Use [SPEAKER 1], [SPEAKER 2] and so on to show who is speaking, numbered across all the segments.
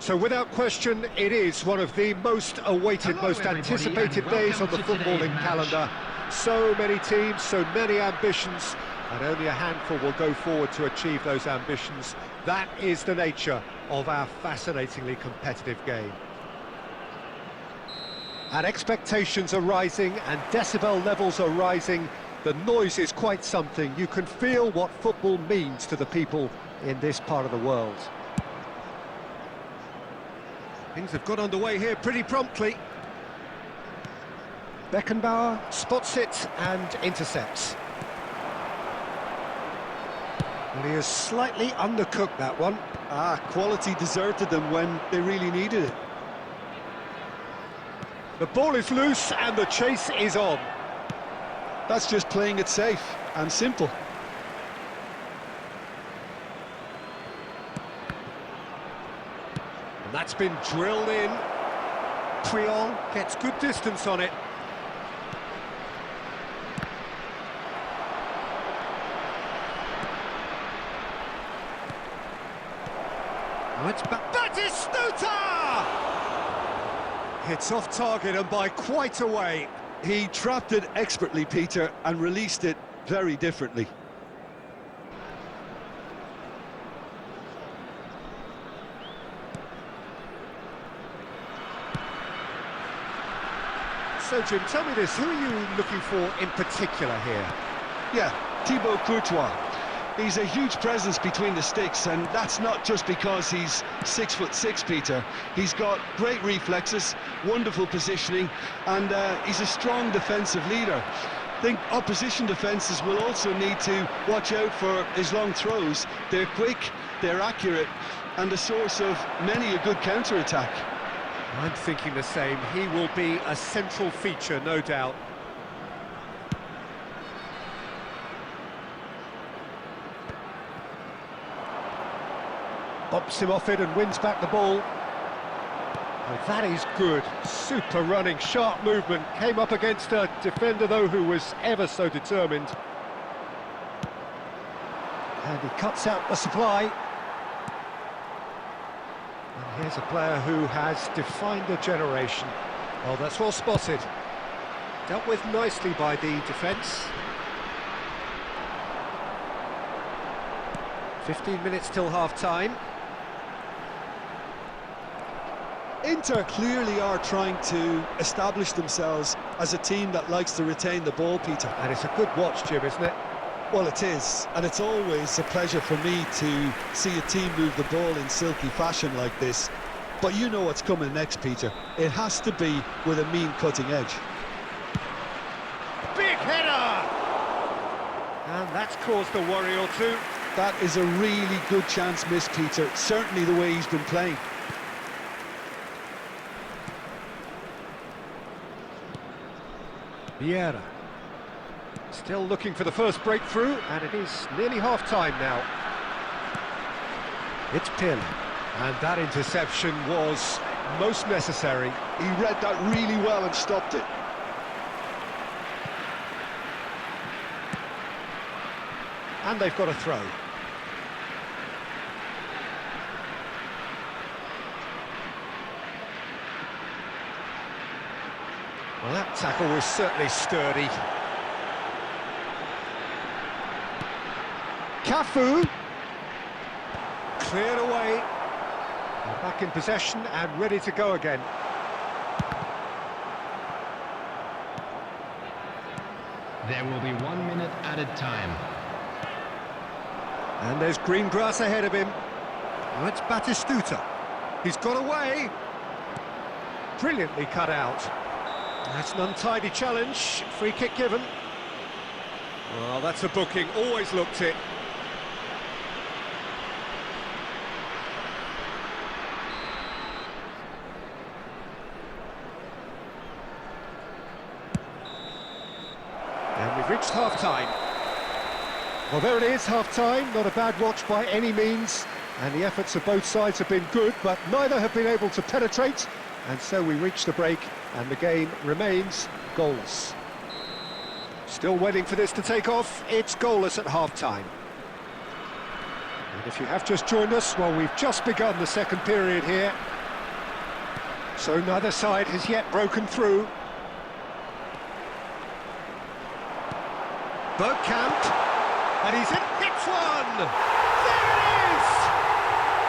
[SPEAKER 1] So without question, it is one of the most awaited, most anticipated days on the footballing calendar. So many teams, so many ambitions, and only a handful will go forward to achieve those ambitions. That is the nature of our fascinatingly competitive game. And expectations are rising, and decibel levels are rising. The noise is quite something. You can feel what football means to the people in this part of the world. Things have got underway here pretty promptly. Beckenbauer spots it and intercepts. Well, he has slightly undercooked that one.
[SPEAKER 2] Quality deserted them when they really needed it.
[SPEAKER 1] The ball is loose and the chase is on.
[SPEAKER 2] That's just playing it safe and simple.
[SPEAKER 1] And that's been drilled in. Puyol gets good distance on it. Now it's Batistuta! It's off target and by quite a way.
[SPEAKER 2] He trapped it expertly, Peter, and released it very differently.
[SPEAKER 1] So, Jim, tell me this, who are you looking for in particular here?
[SPEAKER 2] Yeah, Thibaut Courtois. He's a huge presence between the sticks, and that's not just because he's 6'6", Peter. He's got great reflexes, wonderful positioning, and he's a strong defensive leader. I think opposition defences will also need to watch out for his long throws. They're quick, they're accurate, and a source of many a good counter-attack.
[SPEAKER 1] I'm thinking the same. He will be a central feature, no doubt. Bumps him off it and wins back the ball. Oh, that is good. Super running, sharp movement. Came up against a defender, though, who was ever so determined. And he cuts out the supply. And here's a player who has defined a generation. Well, that's well spotted. Dealt with nicely by the defence. 15 minutes till half-time.
[SPEAKER 2] Inter clearly are trying to establish themselves as a team that likes to retain the ball, Peter.
[SPEAKER 1] And it's a good watch, Jim, isn't it?
[SPEAKER 2] Well, it is, and it's always a pleasure for me to see a team move the ball in silky fashion like this. But you know what's coming next, Peter. It has to be with a mean cutting edge.
[SPEAKER 1] Big header! And that's caused a worry or two.
[SPEAKER 2] That is a really good chance missed, Peter. Certainly the way he's been playing.
[SPEAKER 1] Vieira. Still looking for the first breakthrough, and it is nearly half-time now. It's Pirlo, and that interception was most necessary.
[SPEAKER 2] He read that really well and stopped it.
[SPEAKER 1] And they've got a throw. Well, that tackle was certainly sturdy. Cafu. Cleared away. They're back in possession and ready to go again.
[SPEAKER 3] There will be 1 minute added time.
[SPEAKER 1] And there's green grass ahead of him. Now it's Batistuta. He's got away. Brilliantly cut out. That's an untidy challenge. Free kick given. Well, that's a booking. Always looked it. And we've reached half-time. Well, there it is, half-time. Not a bad watch by any means. And the efforts of both sides have been good, but neither have been able to penetrate. And so we reach the break, and the game remains goalless. Still waiting for this to take off. It's goalless at half-time. And if you have just joined us, well, we've just begun the second period here. So neither side has yet broken through. Bergkamp, and he's in, hits one! There it is!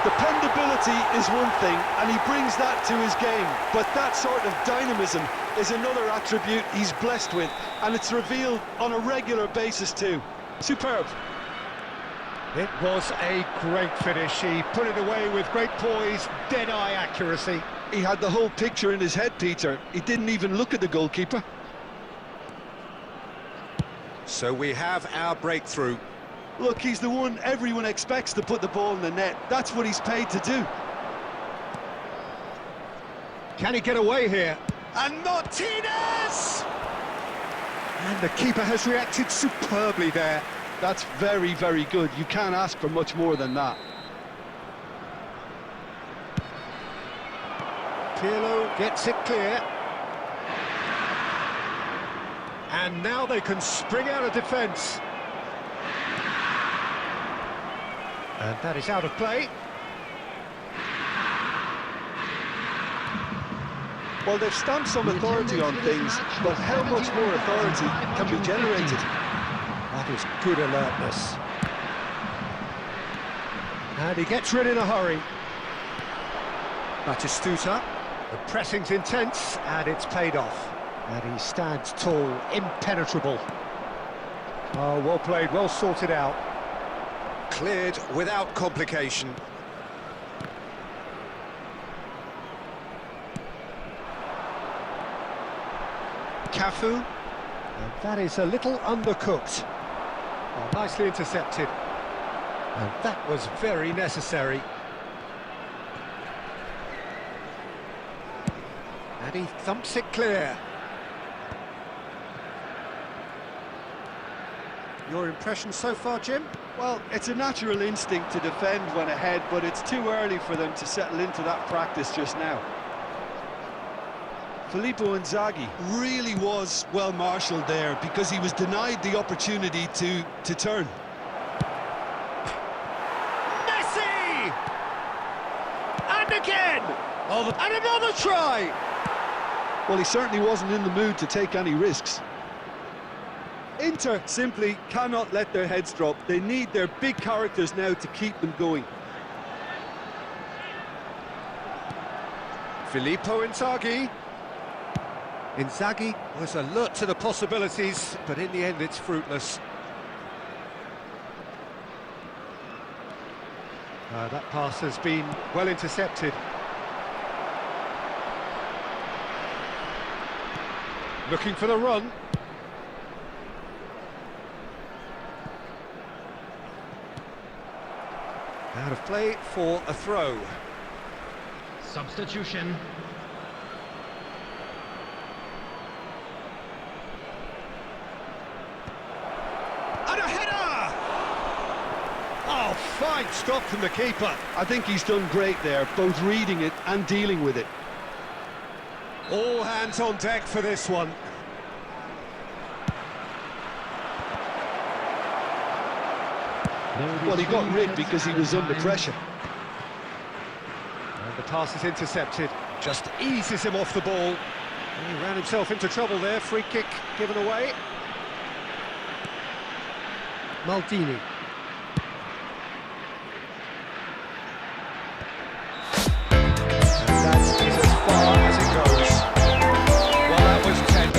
[SPEAKER 2] Dependability is one thing, and he brings that to his game, but that sort of dynamism is another attribute he's blessed with, and it's revealed on a regular basis too. Superb.
[SPEAKER 1] It was a great finish. He put it away with great poise, dead-eye accuracy.
[SPEAKER 2] He had the whole picture in his head, Peter. He didn't even look at the goalkeeper.
[SPEAKER 1] So we have our breakthrough.
[SPEAKER 2] Look, he's the one everyone expects to put the ball in the net. That's what he's paid to do.
[SPEAKER 1] Can he get away here? And Martinez! And the keeper has reacted superbly there.
[SPEAKER 2] That's very, very good. You can't ask for much more than that.
[SPEAKER 1] Pirlo gets it clear. And now they can spring out of defence. And that is out of play.
[SPEAKER 2] Well, they've stamped some authority on things, but how much more authority can be generated?
[SPEAKER 1] That is good alertness. And he gets rid in a hurry. Batistuta. The pressing's intense, and it's paid off. And he stands tall, impenetrable. Oh, well played, well sorted out. Cleared without complication. Cafu. And that is a little undercooked. Oh, nicely intercepted. And that was very necessary. And he thumps it clear. Your impression so far, Jim?
[SPEAKER 2] Well, it's a natural instinct to defend when ahead, but it's too early for them to settle into that practice just now. Filippo Inzaghi really was well marshalled there because he was denied the opportunity to turn.
[SPEAKER 1] Messi! And again! Oh, and another try!
[SPEAKER 2] Well, he certainly wasn't in the mood to take any risks. Inter simply cannot let their heads drop. They need their big characters now to keep them going.
[SPEAKER 1] Filippo Inzaghi. Inzaghi was alert to the possibilities, but in the end it's fruitless. That pass has been well intercepted. Looking for the run. Out of play for a throw.
[SPEAKER 3] Substitution.
[SPEAKER 1] And a header! Oh, fine stop from the keeper.
[SPEAKER 2] I think he's done great there, both reading it and dealing with it.
[SPEAKER 1] All hands on deck for this one.
[SPEAKER 2] Well, he got rid because he was under pressure.
[SPEAKER 1] And the pass is intercepted. Just eases him off the ball. He ran himself into trouble there. Free kick given away. Maldini. And that is as far as it goes. Well, that was 10.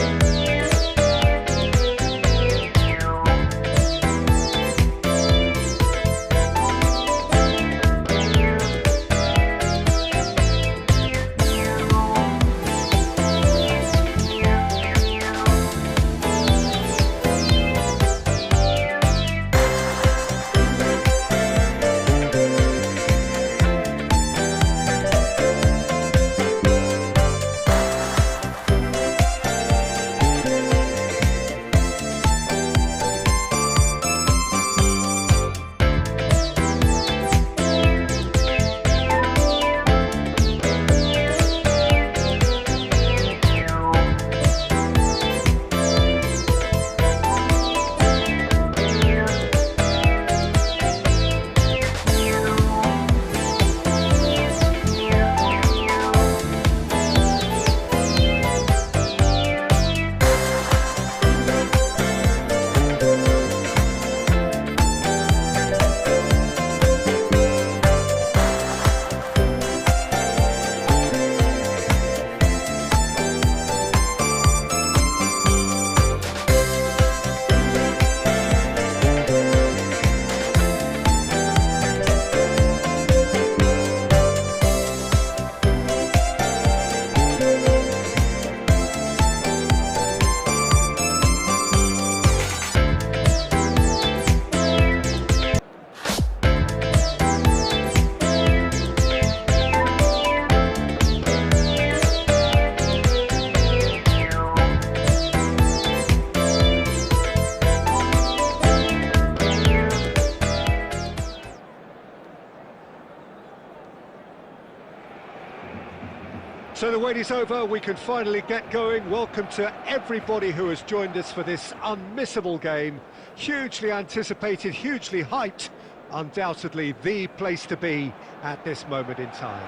[SPEAKER 1] So the wait is over, we can finally get going. Welcome to everybody who has joined us for this unmissable game. Hugely anticipated, hugely hyped, undoubtedly the place to be at this moment in time.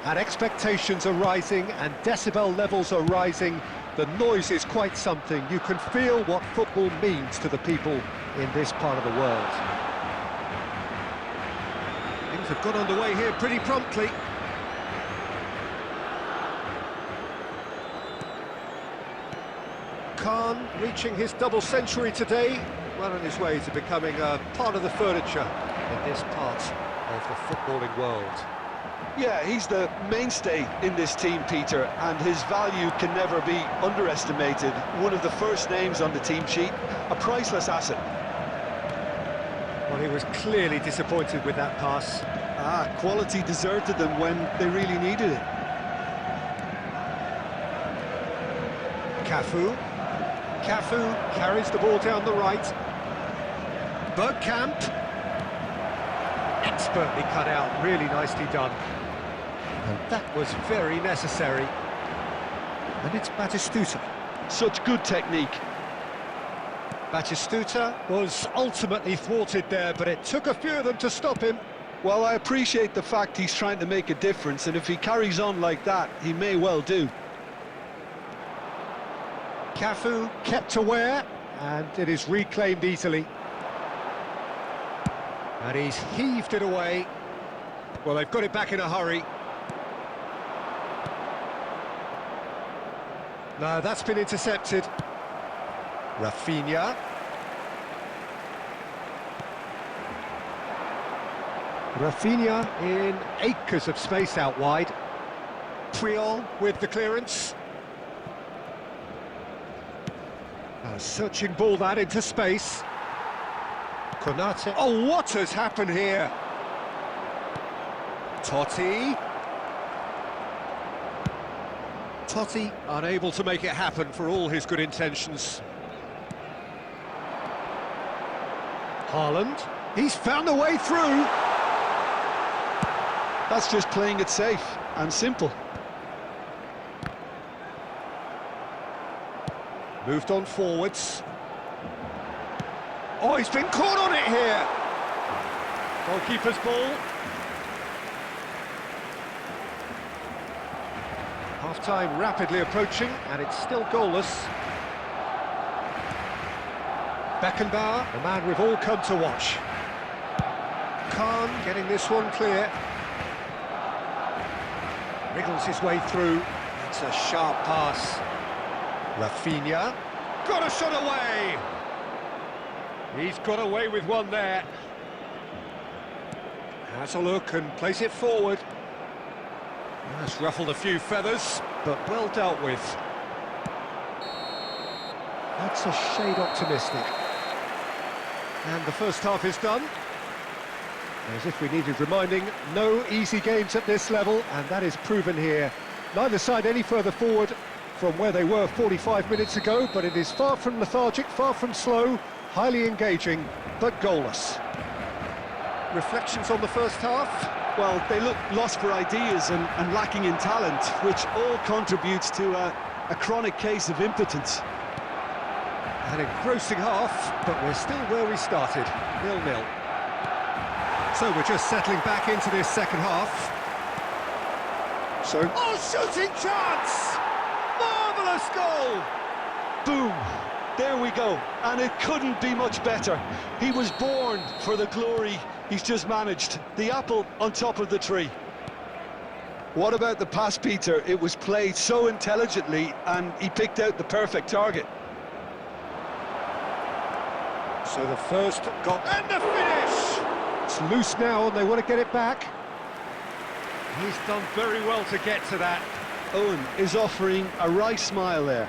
[SPEAKER 1] And expectations are rising and decibel levels are rising. The noise is quite something. You can feel what football means to the people in this part of the world. Things have got underway here pretty promptly. Khan reaching his double century today, well on his way to becoming a part of the furniture in this part of the footballing world.
[SPEAKER 2] Yeah, he's the mainstay in this team, Peter, and his value can never be underestimated. One of the first names on the team sheet, a priceless asset.
[SPEAKER 1] Well, he was clearly disappointed with that pass.
[SPEAKER 2] Quality deserted them when they really needed it.
[SPEAKER 1] Cafu carries the ball down the right. Bergkamp. Expertly cut out, really nicely done. And that was very necessary. And it's Batistuta.
[SPEAKER 2] Such good technique.
[SPEAKER 1] Batistuta was ultimately thwarted there, but it took a few of them to stop him.
[SPEAKER 2] Well, I appreciate the fact he's trying to make a difference, and if he carries on like that, he may well do.
[SPEAKER 1] Cafu kept aware, and it is reclaimed easily. And he's heaved it away. Well, they've got it back in a hurry. No, that's been intercepted. Rafinha. Rafinha in acres of space out wide. Puyol with the clearance. A searching ball that into space. Konate. Oh, what has happened here? Totti unable to make it happen for all his good intentions. Haaland, he's found a way through.
[SPEAKER 2] That's just playing it safe and simple.
[SPEAKER 1] Moved on forwards. Oh, he's been caught on it here. Goalkeeper's ball. Half-time rapidly approaching, and it's still goalless. Beckenbauer, the man we've all come to watch. Khan getting this one clear. Wriggles his way through. It's a sharp pass. Rafinha, got a shot away! He's got away with one there. Has a look and plays it forward. That's ruffled a few feathers, but well dealt with. That's a shade optimistic. And the first half is done. As if we needed reminding, no easy games at this level, and that is proven here. Neither side any further forward from where they were 45 minutes ago, but it is far from lethargic, far from slow, highly engaging, but goalless. Reflections on the first half?
[SPEAKER 2] Well, they look lost for ideas and lacking in talent, which all contributes to a chronic case of impotence.
[SPEAKER 1] An engrossing half, but we're still where we started, 0-0. So we're just settling back into this second half. Oh, shooting chance! Marvellous goal!
[SPEAKER 2] Boom! There we go, and it couldn't be much better. He was born for the glory he's just managed. The apple on top of the tree. What about the pass, Peter? It was played so intelligently, and he picked out the perfect target.
[SPEAKER 1] So the first goal, and the finish! It's loose now, and they want to get it back. He's done very well to get to that.
[SPEAKER 2] Owen is offering a wry smile there.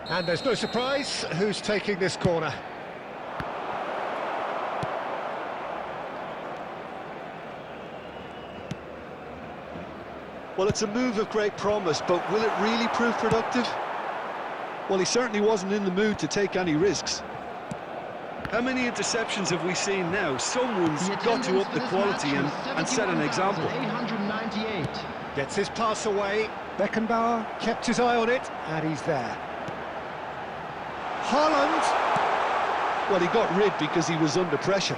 [SPEAKER 1] And there's no surprise who's taking this corner.
[SPEAKER 2] Well, it's a move of great promise, but will it really prove productive? Well, he certainly wasn't in the mood to take any risks. How many interceptions have we seen now? Someone's got to up the quality and set an example.
[SPEAKER 3] 898.
[SPEAKER 1] Gets his pass away. Beckenbauer kept his eye on it, and he's there. Haaland.
[SPEAKER 2] Well, he got rid because he was under pressure.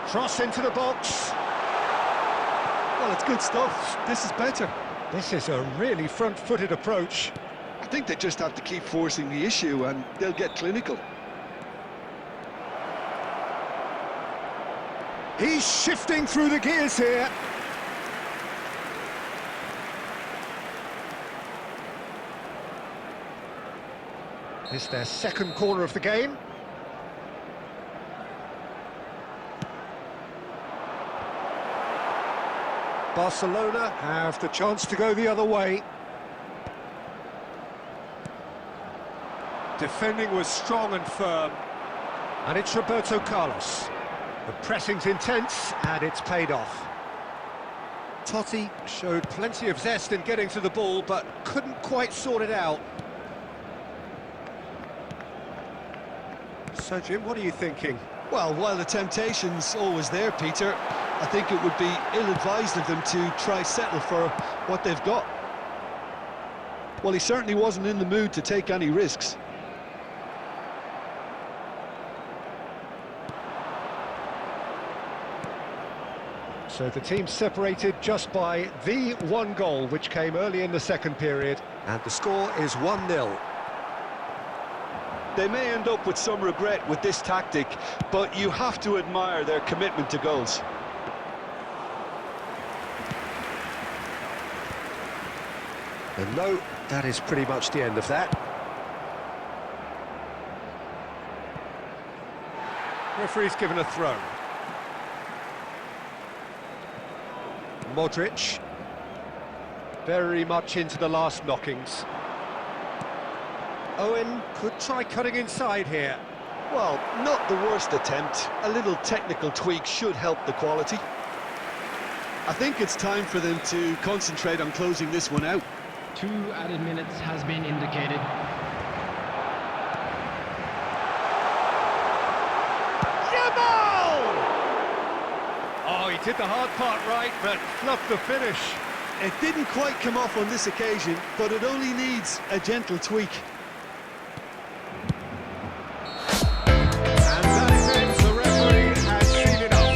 [SPEAKER 1] Cross into the box.
[SPEAKER 2] Well, it's good stuff. This is better.
[SPEAKER 1] This is a really front-footed approach.
[SPEAKER 2] I think they just have to keep forcing the issue and they'll get clinical.
[SPEAKER 1] He's shifting through the gears here. It's their second corner of the game. Barcelona have the chance to go the other way. Defending was strong and firm. And it's Roberto Carlos. The pressing's intense, and it's paid off. Totti showed plenty of zest in getting to the ball, but couldn't quite sort it out. So, Jim, what are you thinking?
[SPEAKER 2] Well, while the temptation's always there, Peter, I think it would be ill-advised of them to try settle for what they've got. Well, he certainly wasn't in the mood to take any risks.
[SPEAKER 1] So the team separated just by the one goal, which came early in the second period, and the score is 1-0.
[SPEAKER 2] They may end up with some regret with this tactic, but you have to admire their commitment to goals.
[SPEAKER 1] And no, that is pretty much the end of that. Referee's given a throw. Modric. Very much into the last knockings. Owen could try cutting inside here.
[SPEAKER 2] Well, not the worst attempt. A little technical tweak should help the quality. I think it's time for them to concentrate on closing this one out.
[SPEAKER 3] 2 added minutes has been indicated.
[SPEAKER 1] Yamal! Oh, he did the hard part right, but fluffed the finish.
[SPEAKER 2] It didn't quite come off on this occasion, but it only needs a gentle tweak.
[SPEAKER 1] And that is it, the referee has seen enough.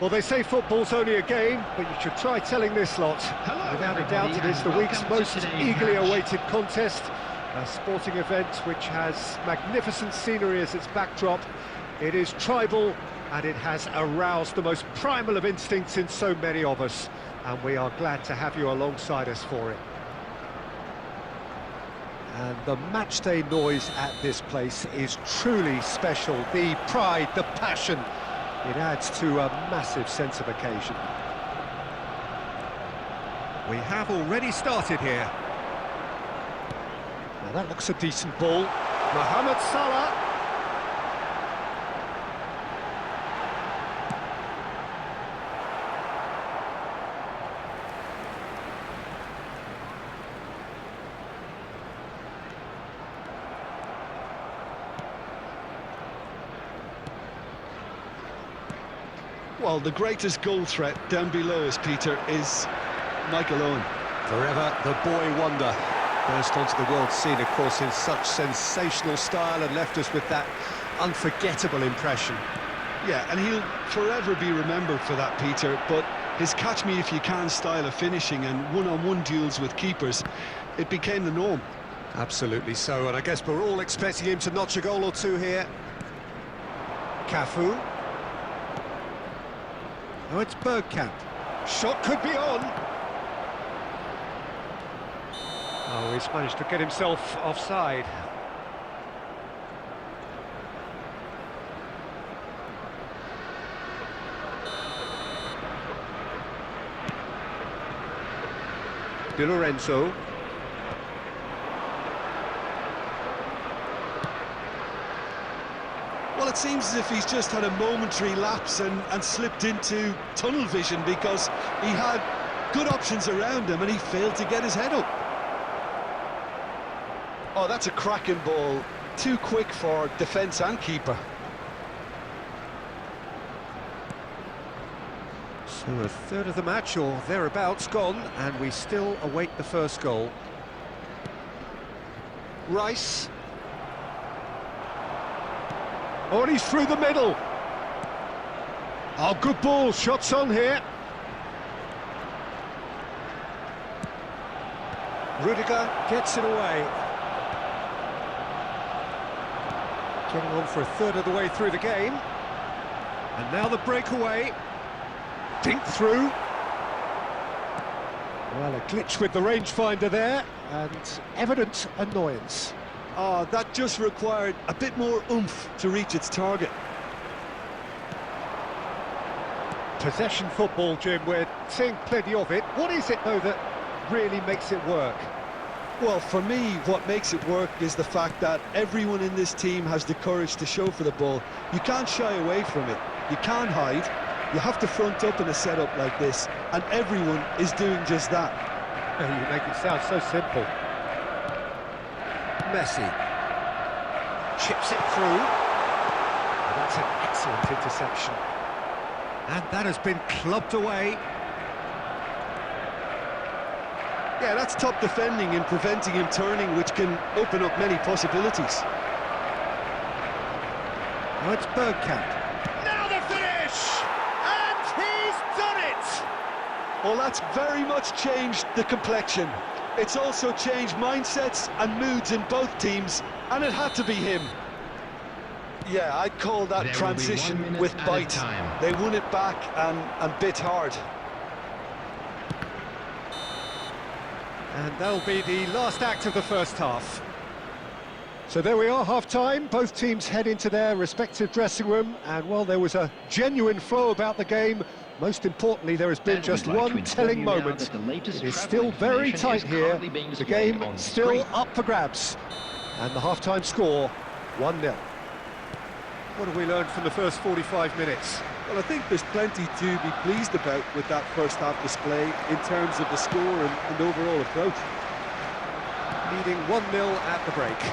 [SPEAKER 1] Well, they say football's only a game, but you should try telling this lot.
[SPEAKER 3] Hello,
[SPEAKER 1] Without a doubt, it is the
[SPEAKER 3] everybody,
[SPEAKER 1] week's
[SPEAKER 3] and welcome
[SPEAKER 1] most
[SPEAKER 3] to today's
[SPEAKER 1] eagerly
[SPEAKER 3] match.
[SPEAKER 1] awaited contest. A sporting event which has magnificent scenery as its backdrop. It is tribal, and it has aroused the most primal of instincts in so many of us. And we are glad to have you alongside us for it. And the matchday noise at this place is truly special. The pride, the passion, it adds to a massive sense of occasion. We have already started here. Now that looks a decent ball. Mohamed Salah.
[SPEAKER 2] Well, the greatest goal threat down below us, Peter, is Michael Owen.
[SPEAKER 1] Forever the boy wonder. Burst onto the world scene, of course, in such sensational style and left us with that unforgettable impression.
[SPEAKER 2] Yeah, and he'll forever be remembered for that, Peter, but his catch-me-if-you-can style of finishing and one-on-one duels with keepers, it became the norm.
[SPEAKER 1] Absolutely so, and I guess we're all expecting him to notch a goal or two here. Cafu. Oh, it's Bergkamp. Shot could be on. Oh, he's managed to get himself offside. Di Lorenzo.
[SPEAKER 2] Well, it seems as if he's just had a momentary lapse and slipped into tunnel vision because he had good options around him and he failed to get his head up. Oh, that's a cracking ball. Too quick for defence and keeper.
[SPEAKER 1] So a third of the match, or thereabouts, gone, and we still await the first goal. Rice. Oh, and he's through the middle. Oh, good ball, shots on here. Rudiger gets it away. Getting on for a third of the way through the game. And now the breakaway. Dink through. Well, a glitch with the rangefinder there, and evident annoyance.
[SPEAKER 2] Oh, that just required a bit more oomph to reach its target.
[SPEAKER 1] Possession football, Jim, we're seeing plenty of it. What is it, though, that really makes it work?
[SPEAKER 2] Well, for me, what makes it work is the fact that everyone in this team has the courage to show for the ball. You can't shy away from it. You can't hide. You have to front up in a setup like this, and everyone is doing just that.
[SPEAKER 1] You make it sound so simple. Messi chips it through. Oh, that's an excellent interception. And that has been clubbed away.
[SPEAKER 2] Yeah, that's top defending and preventing him turning, which can open up many possibilities.
[SPEAKER 1] Now it's Bergkamp. Now the finish! And he's done it!
[SPEAKER 2] Well, that's very much changed the complexion. It's also changed mindsets and moods in both teams, and it had to be him. Yeah, I'd call that
[SPEAKER 3] There
[SPEAKER 2] transition with bite. They won it back and bit hard.
[SPEAKER 1] And that'll be the last act of the first half. So there we are, half-time. Both teams head into their respective dressing room, and well, there was a genuine flow about the game. Most importantly, there has been just one telling moment. It is still very tight here. The game still up for grabs. And the half-time score, 1-0. What have we learned from the first 45 minutes?
[SPEAKER 2] Well, I think there's plenty to be pleased about with that first half display in terms of the score and overall approach.
[SPEAKER 1] Leading 1-0 at the break.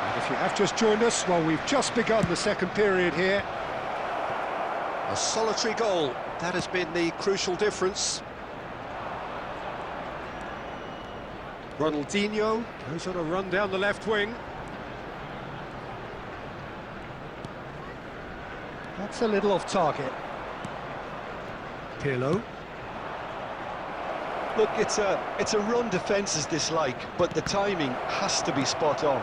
[SPEAKER 1] And if you have just joined us, well, we've just begun the second period here. A solitary goal, that has been the crucial difference. Ronaldinho goes on a run down the left wing. That's a little off target. Pirlo.
[SPEAKER 2] Look, it's a run defence's dislike, but the timing has to be spot on.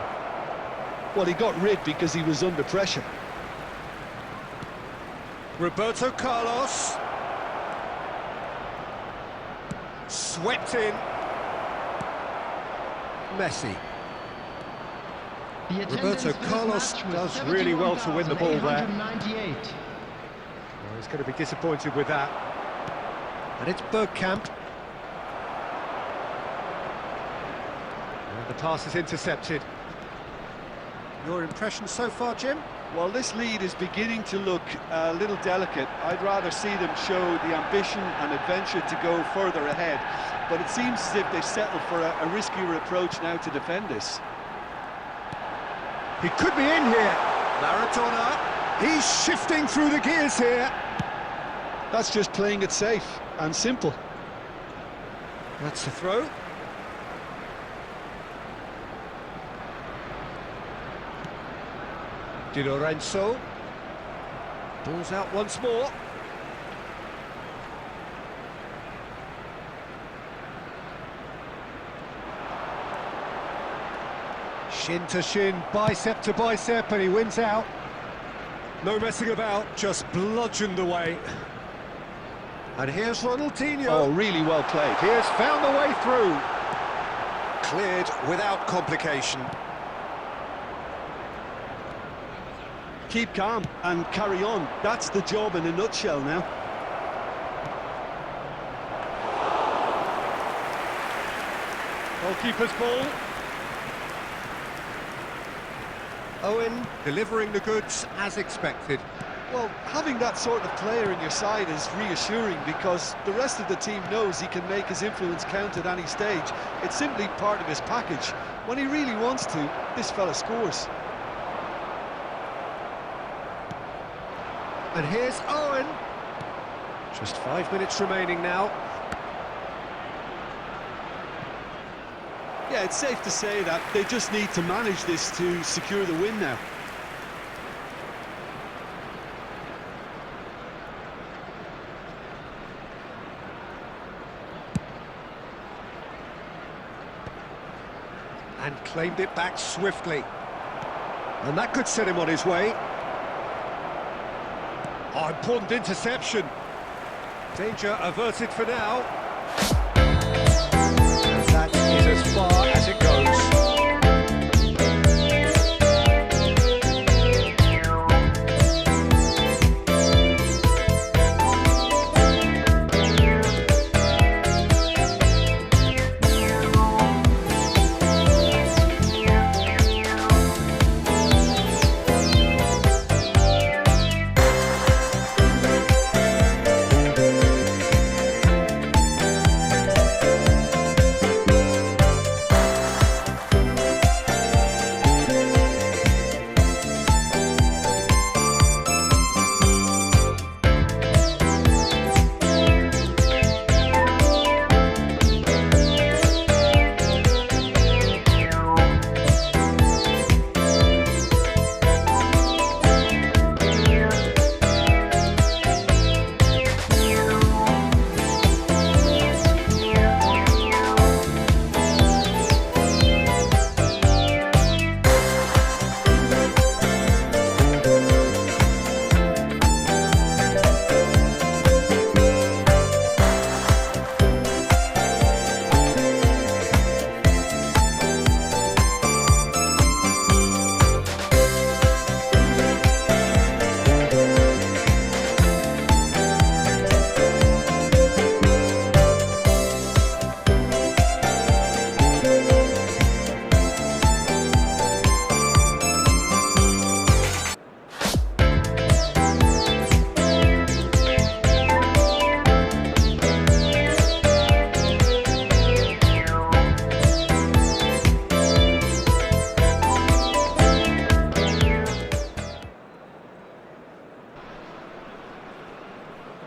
[SPEAKER 2] Well, he got rid because he was under pressure.
[SPEAKER 1] Roberto Carlos. Swept in. Messi.
[SPEAKER 3] The
[SPEAKER 1] Roberto
[SPEAKER 3] attendance for this
[SPEAKER 1] Carlos
[SPEAKER 3] match was
[SPEAKER 1] does really well to win the ball there.
[SPEAKER 3] 71,898.
[SPEAKER 1] Well, he's going to be disappointed with that. And it's Bergkamp. And the pass is intercepted. Your impression so far, Jim?
[SPEAKER 2] Well, this lead is beginning to look a little delicate. I'd rather see them show the ambition and adventure to go further ahead. But it seems as if they settle for a riskier approach now to defend this.
[SPEAKER 1] He could be in here. Maradona. He's shifting through the gears here.
[SPEAKER 2] That's just playing it safe and simple.
[SPEAKER 1] That's a throw. Di Lorenzo. Ball's out once more. Shin to shin, bicep to bicep, and he wins out. No messing about, just bludgeoned away. And here's Ronaldinho.
[SPEAKER 2] Oh, really well played.
[SPEAKER 1] He has found the way through. Cleared without complication.
[SPEAKER 2] Keep calm and carry on. That's the job in a nutshell now.
[SPEAKER 1] Goalkeeper's ball. Owen delivering the goods as expected.
[SPEAKER 2] Well, having that sort of player in your side is reassuring because the rest of the team knows he can make his influence count at any stage. It's simply part of his package. When he really wants to, this fella scores.
[SPEAKER 1] And here's Owen. Just 5 minutes remaining now.
[SPEAKER 2] Yeah, it's safe to say that they just need to manage this to secure the win now.
[SPEAKER 1] And claimed it back swiftly. And that could set him on his way. Oh, important interception. Danger averted for now. And that is as far as it goes.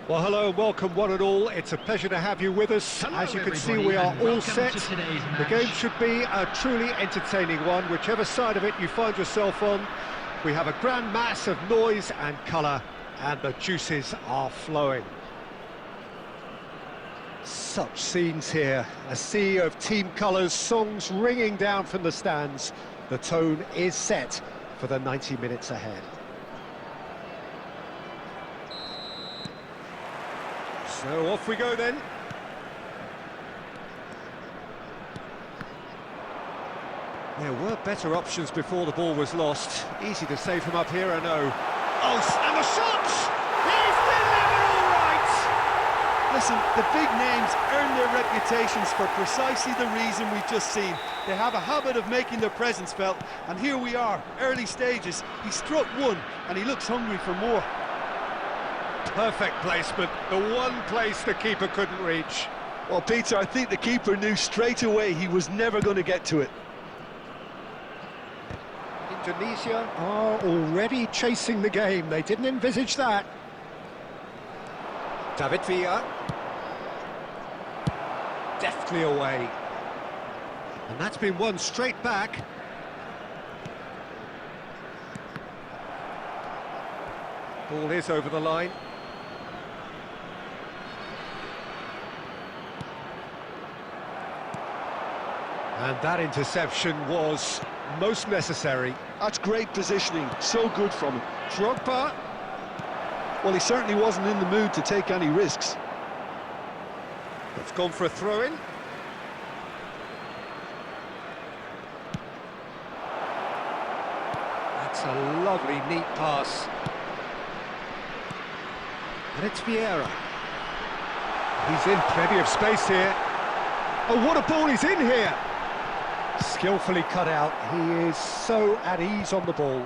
[SPEAKER 1] Well, hello and welcome one and all. It's a pleasure to have you with us.
[SPEAKER 3] Hello,
[SPEAKER 1] as you can see,
[SPEAKER 3] everybody,
[SPEAKER 1] we are
[SPEAKER 3] and
[SPEAKER 1] all
[SPEAKER 3] welcome
[SPEAKER 1] set.
[SPEAKER 3] to today's
[SPEAKER 1] The
[SPEAKER 3] match.
[SPEAKER 1] game should be a truly entertaining one, whichever side of it you find yourself on. We have a grand mass of noise and colour, and the juices are flowing. Such scenes here, a sea of team colours, songs ringing down from the stands. The tone is set for the 90 minutes ahead. So off we go then. There were better options before the ball was lost. Easy to save from up here, I know.
[SPEAKER 2] Oh, and the shot! He's delivered all right! Listen, the big names earn their reputations for precisely the reason we've just seen. They have a habit of making their presence felt, and here we are, early stages. He struck one, and he looks hungry for more.
[SPEAKER 1] Perfect placement, the one place the keeper couldn't reach.
[SPEAKER 2] Well, Peter, I think the keeper knew straight away he was never going to get to it.
[SPEAKER 1] Indonesia are already chasing the game. They didn't envisage that. David Villa. Deftly away. And that's been won straight back. Ball is over the line. And that interception was most necessary.
[SPEAKER 2] That's great positioning, so good from him.
[SPEAKER 1] Drogba.
[SPEAKER 2] Well, he certainly wasn't in the mood to take any risks.
[SPEAKER 1] It's gone for a throw-in. That's a lovely, neat pass. And it's Vieira. He's in plenty of space here. Oh, what a ball he's in here! Skillfully cut out. He is so at ease on the ball.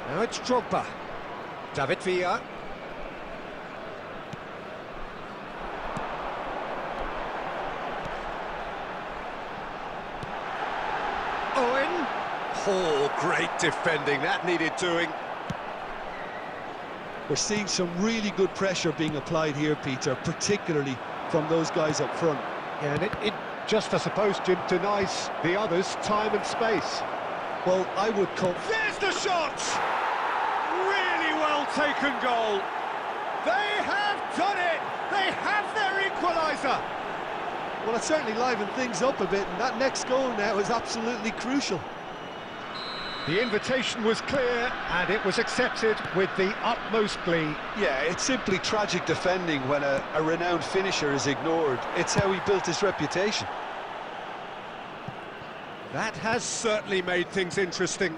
[SPEAKER 1] Now it's Drogba. David Villa. Owen. Oh, great defending. That needed doing.
[SPEAKER 2] We're seeing some really good pressure being applied here, Peter, particularly from those guys up front.
[SPEAKER 1] Yeah, and it just, I suppose, Jim, denies the others time and space.
[SPEAKER 2] Well, I would call...
[SPEAKER 1] There's the shot! Really well taken goal. They have done it! They have their equaliser!
[SPEAKER 2] Well, it certainly livened things up a bit, and that next goal now is absolutely crucial.
[SPEAKER 1] The invitation was clear, and it was accepted with the utmost glee.
[SPEAKER 2] Yeah, it's simply tragic defending when a renowned finisher is ignored. It's how he built his reputation.
[SPEAKER 1] That has certainly made things interesting.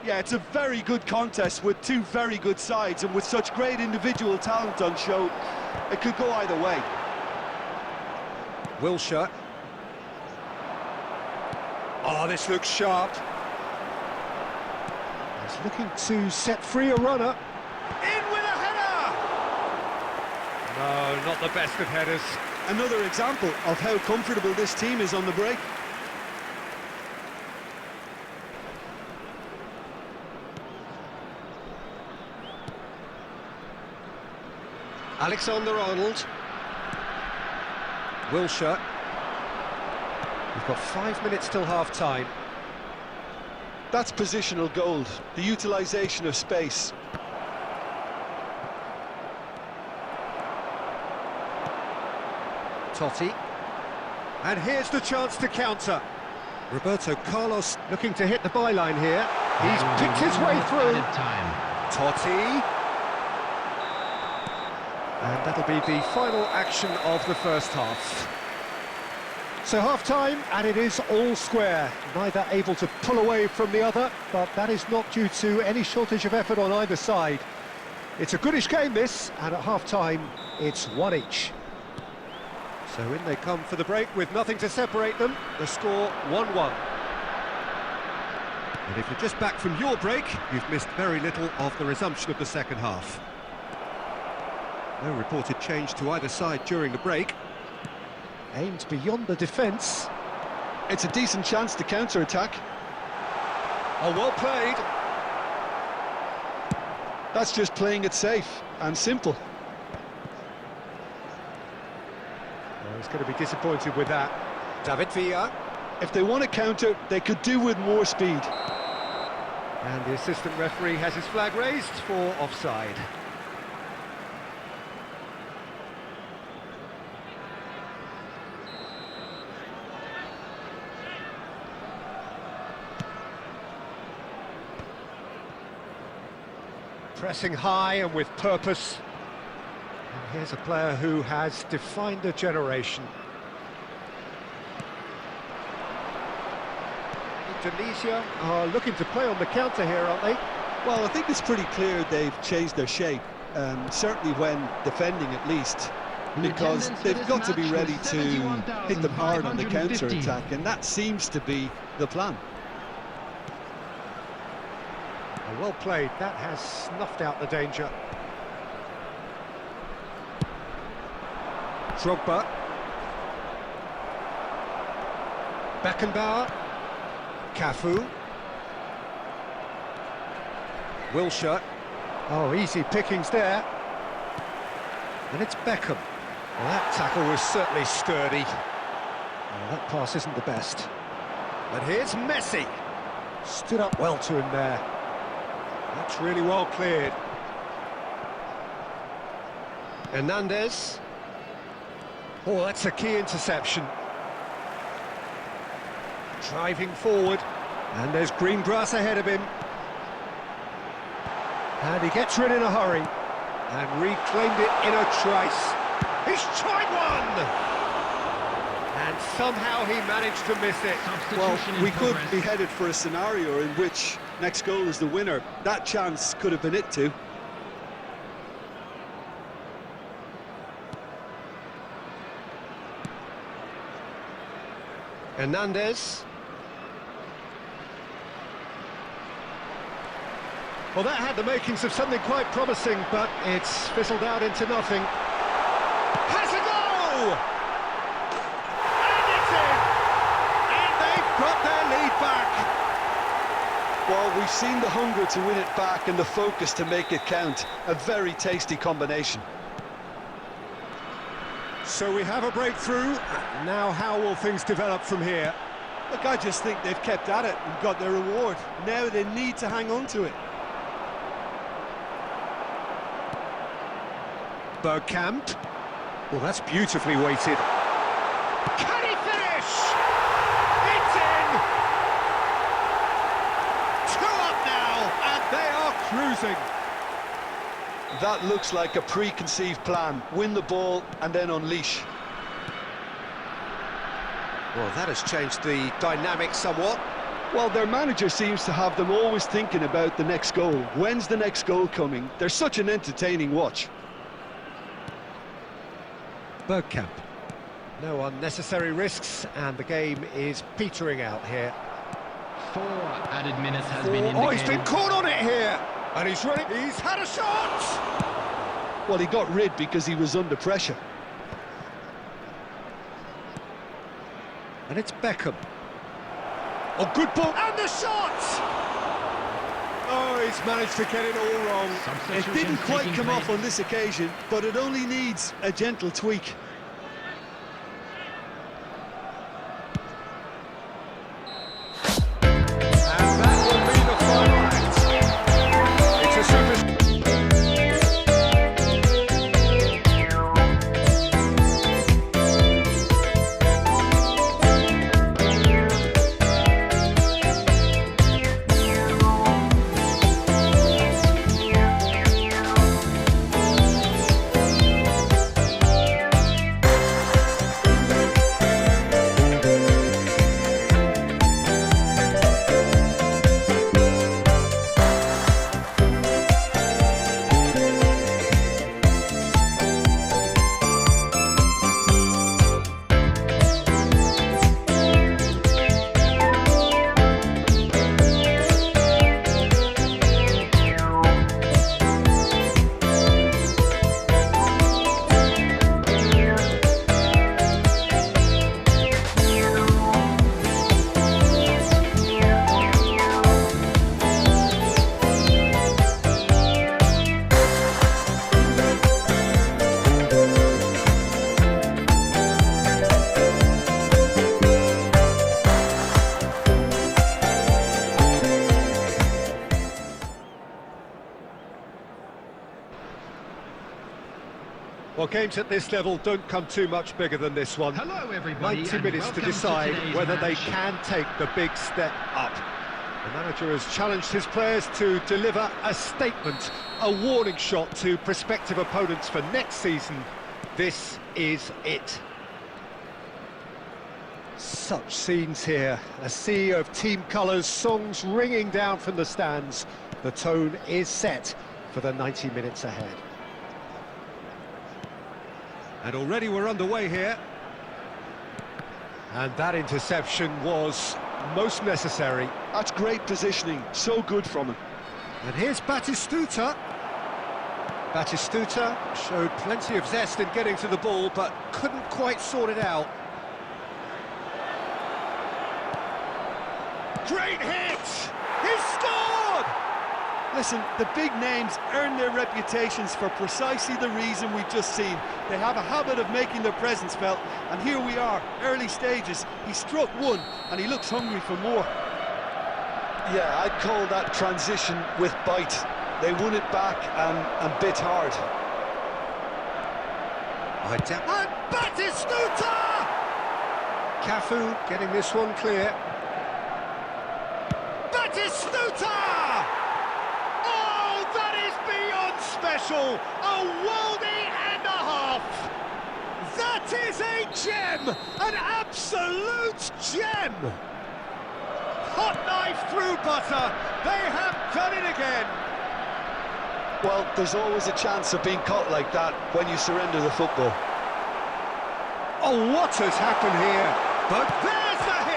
[SPEAKER 2] Yeah, it's a very good contest with two very good sides, and with such great individual talent on show, it could go either way.
[SPEAKER 1] Wilshere. Oh, this looks sharp. He's looking to set free a runner. In with a header! No, not the best of headers.
[SPEAKER 2] Another example of how comfortable this team is on the break.
[SPEAKER 1] Alexander-Arnold. Wilshere. We've got 5 minutes till half-time.
[SPEAKER 2] That's positional gold, the utilisation of space.
[SPEAKER 1] Totti. And here's the chance to counter. Roberto Carlos looking to hit the byline here. He's picked his way through. Totti. And that'll be the final action of the first half. So half-time, and it is all square. Neither able to pull away from the other, but that is not due to any shortage of effort on either side. It's a goodish game, this, and at half-time, it's one each. So in they come for the break with nothing to separate them. The score 1-1. And if you're just back from your break, you've missed very little of the resumption of the second half. No reported change to either side during the break. Aimed beyond the defence.
[SPEAKER 2] It's a decent chance to counter-attack.
[SPEAKER 1] Oh, well played.
[SPEAKER 2] That's just playing it safe and simple.
[SPEAKER 1] Well, he's going to be disappointed with that. David Villa.
[SPEAKER 2] If they want to counter, they could do with more speed.
[SPEAKER 1] And the assistant referee has his flag raised for offside. Pressing high and with purpose. And here's a player who has defined a generation. Tunisia are looking to play on the counter here, aren't they?
[SPEAKER 2] Well, I think it's pretty clear they've changed their shape, certainly when defending at least, because they've got to be ready to hit them hard on the counter-attack, and that seems to be the plan.
[SPEAKER 1] Well played, that has snuffed out the danger. Drogba. Beckenbauer. Cafu. Wilshere. Oh, easy pickings there. And it's Beckham. Well, that tackle was certainly sturdy. Oh, that pass isn't the best. And here's Messi. Stood up well to him there. That's really well cleared. Hernandez. Oh, that's a key interception. Driving forward. And there's green grass ahead of him. And he gets rid in a hurry. And reclaimed it in a trice. He's tried one! And somehow he managed to miss it.
[SPEAKER 2] Well, we could be headed for a scenario in which next goal is the winner. That chance could have been it too.
[SPEAKER 1] Hernandez. Well, that had the makings of something quite promising, but it's fizzled out into nothing. Has a go! And it's in! And they've got their lead back.
[SPEAKER 2] Well, we've seen the hunger to win it back and the focus to make it count. A very tasty combination.
[SPEAKER 1] So we have a breakthrough. Now how will things develop from here?
[SPEAKER 2] Look, I just think they've kept at it and got their reward. Now they need to hang on to it.
[SPEAKER 1] Bergkamp. Well, that's beautifully weighted. Can he finish? It's in! 2 up now, and they are cruising.
[SPEAKER 2] That looks like a preconceived plan. Win the ball and then unleash.
[SPEAKER 1] Well, that has changed the dynamic somewhat.
[SPEAKER 2] Well, their manager seems to have them always thinking about the next goal. When's the next goal coming? They're such an entertaining watch.
[SPEAKER 1] Bergkamp. No unnecessary risks, and the game is petering out here.
[SPEAKER 3] 4 added minutes has been indicated.
[SPEAKER 1] Oh, he's been caught on it here! And he's running, he's had a shot!
[SPEAKER 2] Well, he got rid because he was under pressure.
[SPEAKER 1] And it's Beckham. Oh, good ball, and the shot! Oh, he's managed to get it all wrong.
[SPEAKER 2] It didn't quite come off on this occasion, but it only needs a gentle tweak.
[SPEAKER 1] And that will be the final act. It's a super... Well, games at this level don't come too much bigger than this one.
[SPEAKER 3] Hello, everybody.
[SPEAKER 1] 90 minutes to decide whether they can take the big step up. The manager has challenged his players to deliver a statement, a warning shot to prospective opponents for next season. This is it. Such scenes here, a sea of team colours, songs ringing down from the stands. The tone is set for the 90 minutes ahead. And already we're underway here. And that interception was most necessary.
[SPEAKER 2] That's great positioning, so good from him.
[SPEAKER 1] And here's Batistuta. Batistuta showed plenty of zest in getting to the ball, but couldn't quite sort it out.
[SPEAKER 2] Great hit! He scored! Listen, the big names earn their reputations for precisely the reason we've just seen. They have a habit of making their presence felt, and here we are, early stages. He struck one, and he looks hungry for more. Yeah, I'd call that transition with bite. They won it back and bit hard.
[SPEAKER 1] And Batistuta! Cafu getting this one clear. Batistuta! Oh, that is beyond special! A worldie and a half! That is a gem! An absolute gem! Hot knife through butter! They have done it again!
[SPEAKER 2] Well, there's always a chance of being caught like that when you surrender the football.
[SPEAKER 1] Oh, what has happened here? But there's the hit!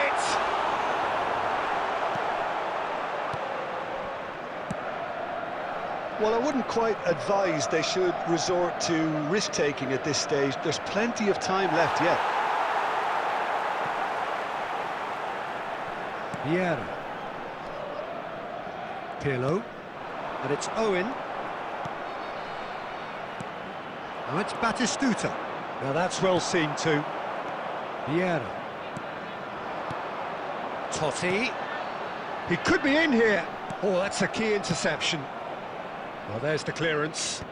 [SPEAKER 2] Well, I wouldn't quite advise they should resort to risk-taking at this stage. There's plenty of time left yet.
[SPEAKER 1] Vieira. Pirlo. And it's Owen. Now it's Batistuta. Now that's well seen too. Vieira. Totti. He could be in here. Oh, that's a key interception. Well, there's the clearance.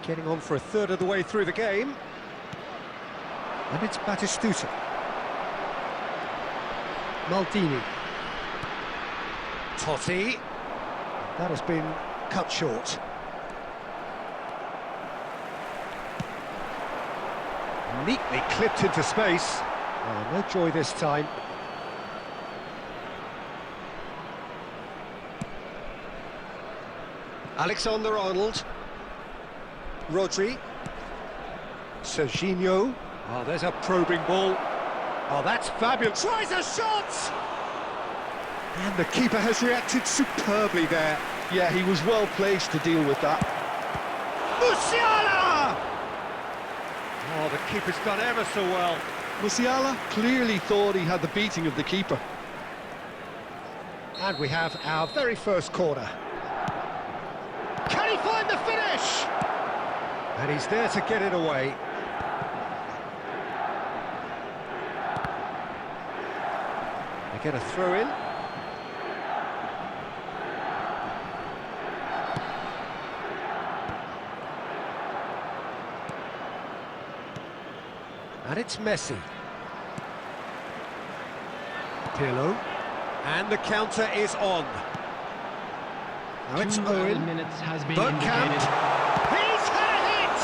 [SPEAKER 1] Getting on for a third of the way through the game. And it's Batistuta. Maldini. Totti. That has been cut short. Neatly clipped into space. Oh, no joy this time. Alexander-Arnold. Rodri. Serginho. Oh, there's a probing ball. Oh, that's fabulous. Tries a shot! And the keeper has reacted superbly there.
[SPEAKER 2] Yeah, he was well placed to deal with that.
[SPEAKER 1] Musiala! Oh, the keeper's done ever so well.
[SPEAKER 2] Musiala clearly thought he had the beating of the keeper.
[SPEAKER 1] And we have our very first corner. Can he find the finish? And he's there to get it away. They get a throw in. And it's Messi. Pirlo. And the counter is on. Now it's
[SPEAKER 3] 2 added
[SPEAKER 1] Owen.
[SPEAKER 3] minutes has been
[SPEAKER 1] Bergkamp.
[SPEAKER 3] indicated.
[SPEAKER 1] He's had a hit!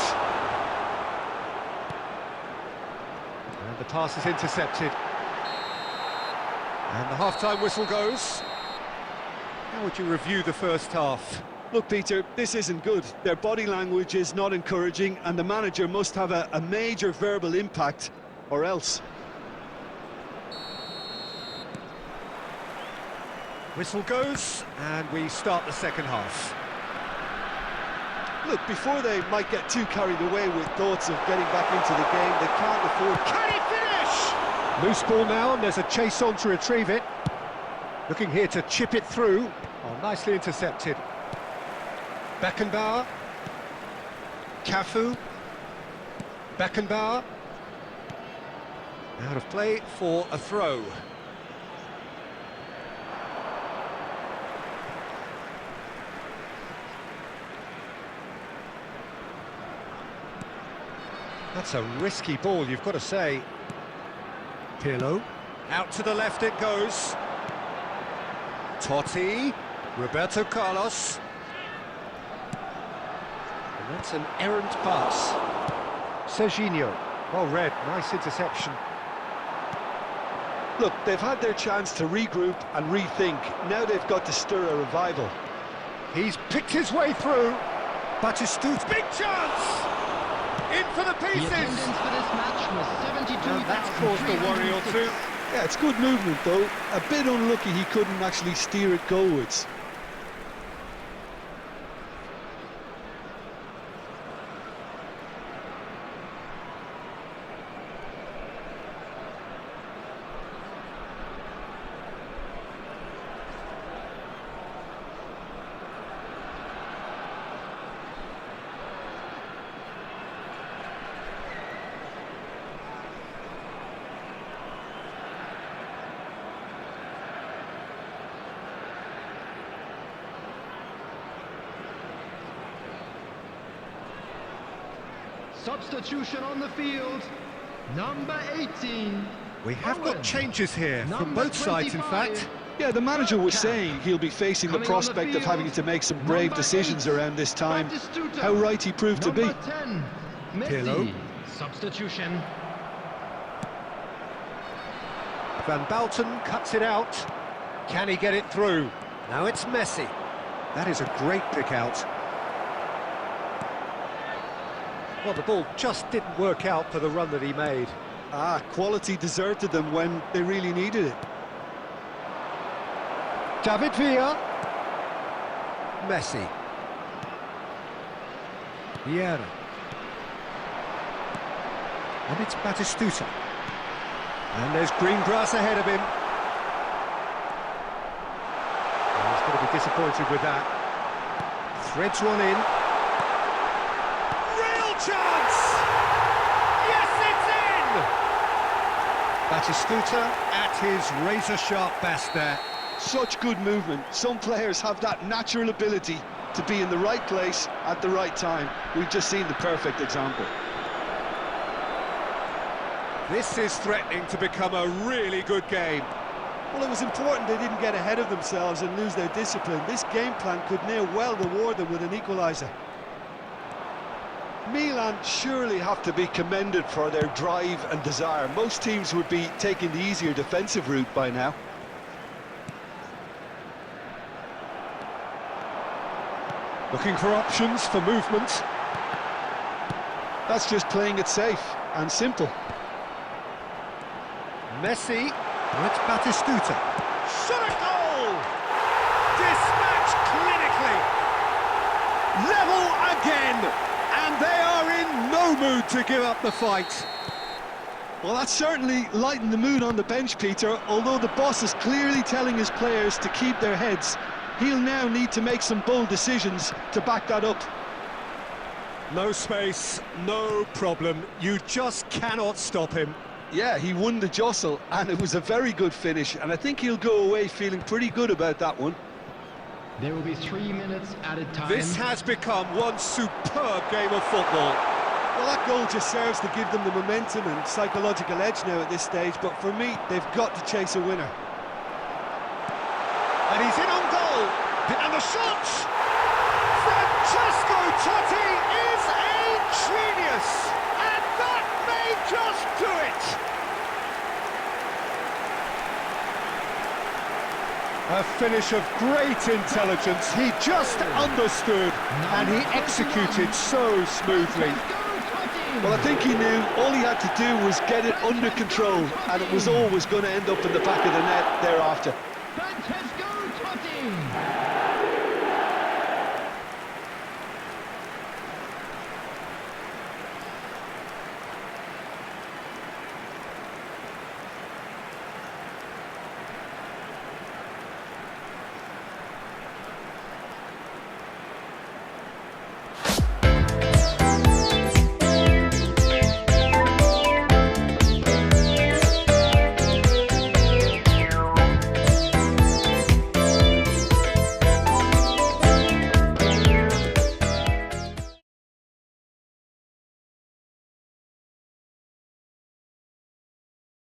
[SPEAKER 1] And the pass is intercepted. And the half-time whistle goes. How would you review the first half?
[SPEAKER 2] Look, Peter, this isn't good. Their body language is not encouraging, and the manager must have a major verbal impact, or else.
[SPEAKER 1] Whistle goes, and we start the second half.
[SPEAKER 2] Look, before they might get too carried away with thoughts of getting back into the game, they can't afford...
[SPEAKER 1] Can he finish? Loose ball now, and there's a chase on to retrieve it. Looking here to chip it through. Oh, nicely intercepted. Beckenbauer. Cafu. Beckenbauer. Out of play for a throw. That's a risky ball, you've got to say. Pirlo. Out to the left it goes. Totti. Roberto Carlos. And That's an errant pass. Serginho. Well read, nice interception.
[SPEAKER 2] Look, they've had their chance to regroup and rethink. Now they've got to stir a revival.
[SPEAKER 1] He's picked his way through. Batistuta. Big chance! In for the
[SPEAKER 3] The
[SPEAKER 1] pieces!
[SPEAKER 3] attendance for this match was 72,000.
[SPEAKER 1] And that's caused a worry or two.
[SPEAKER 2] Yeah, it's good movement though. A bit unlucky he couldn't actually steer it goalwards.
[SPEAKER 3] Substitution on the field. Number 18.
[SPEAKER 1] We have got
[SPEAKER 3] Owen.
[SPEAKER 1] changes here from
[SPEAKER 3] Number
[SPEAKER 1] both sides, in
[SPEAKER 3] 25.
[SPEAKER 1] fact.
[SPEAKER 2] Yeah, the manager was saying he'll be facing the
[SPEAKER 3] Coming on the
[SPEAKER 2] prospect of
[SPEAKER 3] field,
[SPEAKER 2] having to make some brave
[SPEAKER 3] number
[SPEAKER 2] decisions
[SPEAKER 3] 8,
[SPEAKER 2] around this time.
[SPEAKER 3] Batistuta.
[SPEAKER 2] How right he proved to be.
[SPEAKER 3] Number 10,
[SPEAKER 1] Pirlo.
[SPEAKER 3] Messi. Substitution.
[SPEAKER 1] Van Balten cuts it out. Can he get it through? Now it's Messi. That is a great pick out. Well, the ball just didn't work out for the run that he made.
[SPEAKER 2] Ah, quality deserted them when they really needed it.
[SPEAKER 1] David Villa. Messi. Vieira. And it's Batistuta. And there's green grass ahead of him. Oh, he's going to be disappointed with that. Threads one in. Real chance! Yes, it's in! Batistuta at his razor-sharp best there.
[SPEAKER 2] Such good movement. Some players have that natural ability to be in the right place at the right time. We've just seen the perfect example.
[SPEAKER 1] This is threatening to become a really good game.
[SPEAKER 2] Well, it was important they didn't get ahead of themselves and lose their discipline. This game plan could near well reward them with an equaliser. Milan surely have to be commended for their drive and desire. Most teams would be taking the easier defensive route by now.
[SPEAKER 1] Looking for options for movement.
[SPEAKER 2] That's just playing it safe and simple.
[SPEAKER 1] Messi. Oh, it's Batistuta. Shot a goal! Dispatched clinically. Level again. And they are in no mood to give up the fight.
[SPEAKER 2] Well, that's certainly lightened the mood on the bench, Peter. Although the boss is clearly telling his players to keep their heads, he'll now need to make some bold decisions to back that up.
[SPEAKER 1] No space, no problem. You just cannot stop him.
[SPEAKER 2] Yeah, he won the jostle, and it was a very good finish, and I think he'll go away feeling pretty good about that one.
[SPEAKER 3] There will be 3 minutes added time.
[SPEAKER 1] This has become one superb game of football.
[SPEAKER 2] Well, that goal just serves to give them the momentum and psychological edge now at this stage, but for me, they've got to chase a winner.
[SPEAKER 1] And he's in on goal. And the shot! Francesco Totti is a genius! And that may just do it! A finish of great intelligence. He just understood and he executed so smoothly.
[SPEAKER 2] Well, I think he knew all he had to do was get it under control, and it was always going to end up in the back of the net thereafter.
[SPEAKER 3] Fantastic.